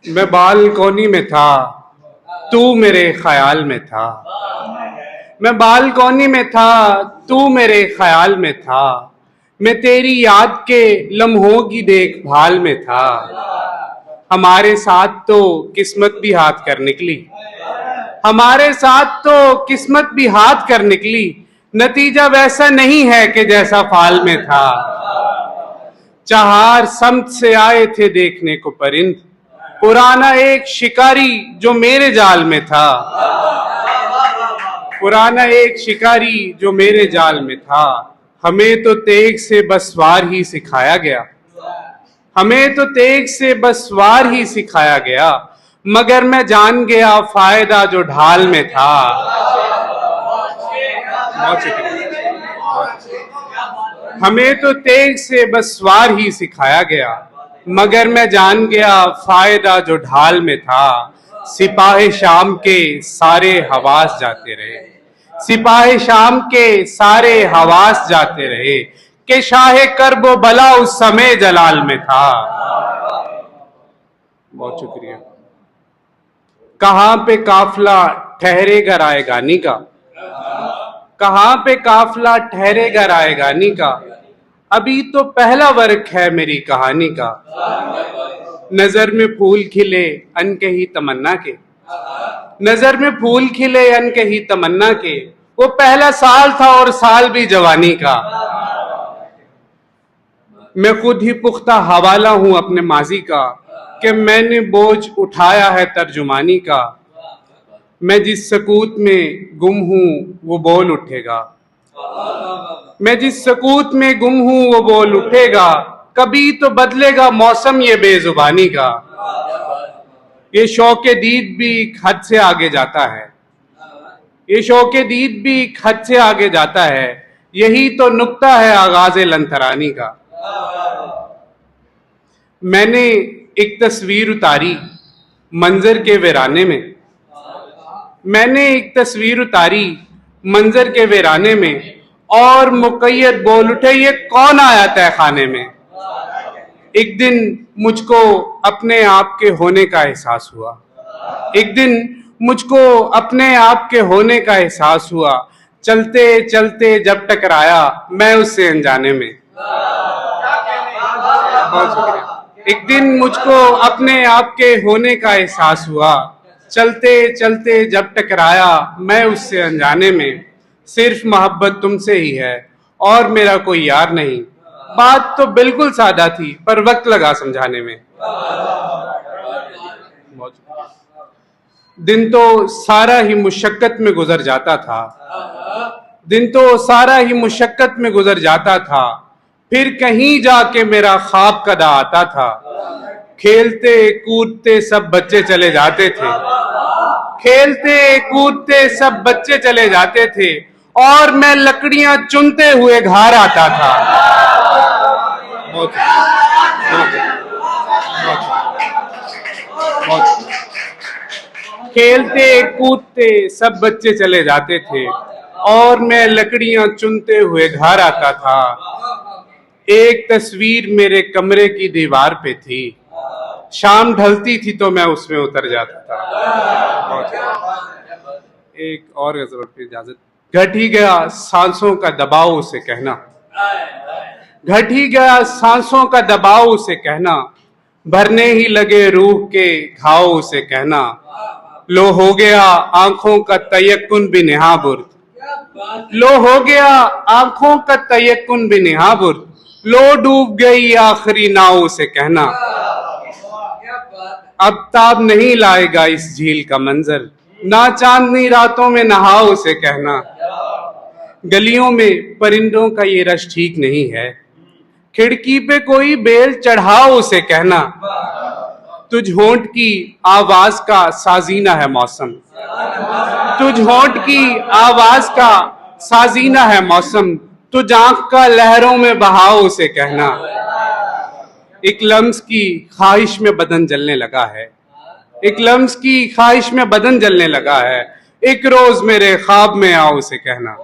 मैं बालकोनी में था, तू मेरे ख्याल में था। मैं बालकोनी में था, तू मेरे ख्याल में था। मैं तेरी याद के लम्हों की देखभाल में था। हमारे साथ तो किस्मत भी हाथ कर निकली, हमारे साथ तो किस्मत भी हाथ कर निकली। नतीजा वैसा नहीं है कि जैसा फाल में था। चार समत से आए थे देखने को परिंद, पुराना एक शिकारी जो मेरे जाल में था। पुराना एक शिकारी जो मेरे जाल में था। हमें तो तेग से बस वार ही सिखाया गया, हमें तो तेग से बस वार ही सिखाया गया। मगर मैं जान गया फायदा जो ढाल में था। बहुत शुक्रिया। हमें तो तेग से बस वार ही सिखाया गया, मगर मैं जान गया फायदा जो ढाल में था। सिपाही शाम के सारे हवास जाते रहे, सिपाही शाम के सारे हवास जाते रहे, कि शाहे करबो बला उस समय जलाल में था। बहुत शुक्रिया। कहां पे काफला ठहरेगा रायगानी का, कहां पे काफला ठहरेगा रायगानी का। अभी तो पहला वर्क है मेरी कहानी का। नजर में फूल खिले अनकही तमन्ना के, नजर में फूल खिले अनकही तमन्ना के। वो पहला साल था और साल भी जवानी का। मैं खुद ही पुख्ता हवाला हूं अपने माजी का, कि मैंने बोझ उठाया है तर्जुमानी का। मैं जिस सकूत में गुम हूं वो बोल उठेगा, मैं जिस सकूत में गुम हूं वो बोल उठेगा। कभी तो बदलेगा मौसम ये बेजुबानी का। ये शौके दीद भी हद से आगे जाता है, ये शौके दीद भी हद से आगे जाता है। यही तो नुक्ता है आगाज़े लंथरानी का। मैंने एक तस्वीर उतारी मंजर के वीराने में, मैंने एक तस्वीर उतारी मंजर के वीराने में। और मुकैयद बोल उठे ये कौन आया तहखाने में। एक दिन मुझको अपने आप के होने का एहसास हुआ, एक दिन मुझको अपने आप के होने का एहसास हुआ। चलते चलते जब टकराया मैं उससे अनजाने में। बहुत शुक्रिया। एक दिन मुझको अपने आप के होने का एहसास हुआ। चलते चलते जब टकराया मैं उससे अनजाने में। सिर्फ मोहब्बत तुमसे ही है और मेरा कोई यार नहीं। बात तो बिल्कुल सादा थी पर वक्त लगा समझाने में। दिन तो सारा ही मुशक्कत में गुजर जाता था, दिन तो सारा ही मुशक्कत में गुजर जाता था। फिर कहीं जाके मेरा ख्वाब कदा आता था। खेलते कूदते सब बच्चे चले जाते थे, खेलते कूदते सब बच्चे चले जाते थे। और मैं लकड़ियां चुनते हुए घर आता था। बहुत खेलते कूदते सब बच्चे चले जाते थे और मैं लकड़ियां चुनते हुए घर आता था। एक तस्वीर मेरे कमरे की दीवार पे थी, शाम ढलती थी तो मैं उसमें उतर जाता था। एक और गजल की इजाजत। घट ही गया सांसों का दबाव उसे कहना, घट ही गया सांसों का दबाव उसे कहना। भरने ही लगे रूह के घाव उसे कहना। लो हो गया आंखों का तयक्कुन भी निहाबुर्द, लो हो गया आंखों का तयक्कुन भी निहाबुर्द। लो डूब गई आखिरी नाव उसे कहना। अब ताब नहीं लाएगा इस झील का मंजर, ना चांदनी रातों में नहाओ उसे कहना। गलियों में परिंदों का ये रश ठीक नहीं है, खिड़की पे कोई बेल चढ़ाओ उसे कहना। तुझ होंठ की आवाज का साजीना है मौसम, तुझ होंठ की आवाज का साजीना है मौसम। तुझ आंख का लहरों में बहाओ उसे कहना। एक लम्स की ख्वाहिश में बदन जलने लगा है, एक लम्स की ख्वाहिश में बदन जलने लगा है। एक रोज मेरे ख्वाब में आओ उसे कहना।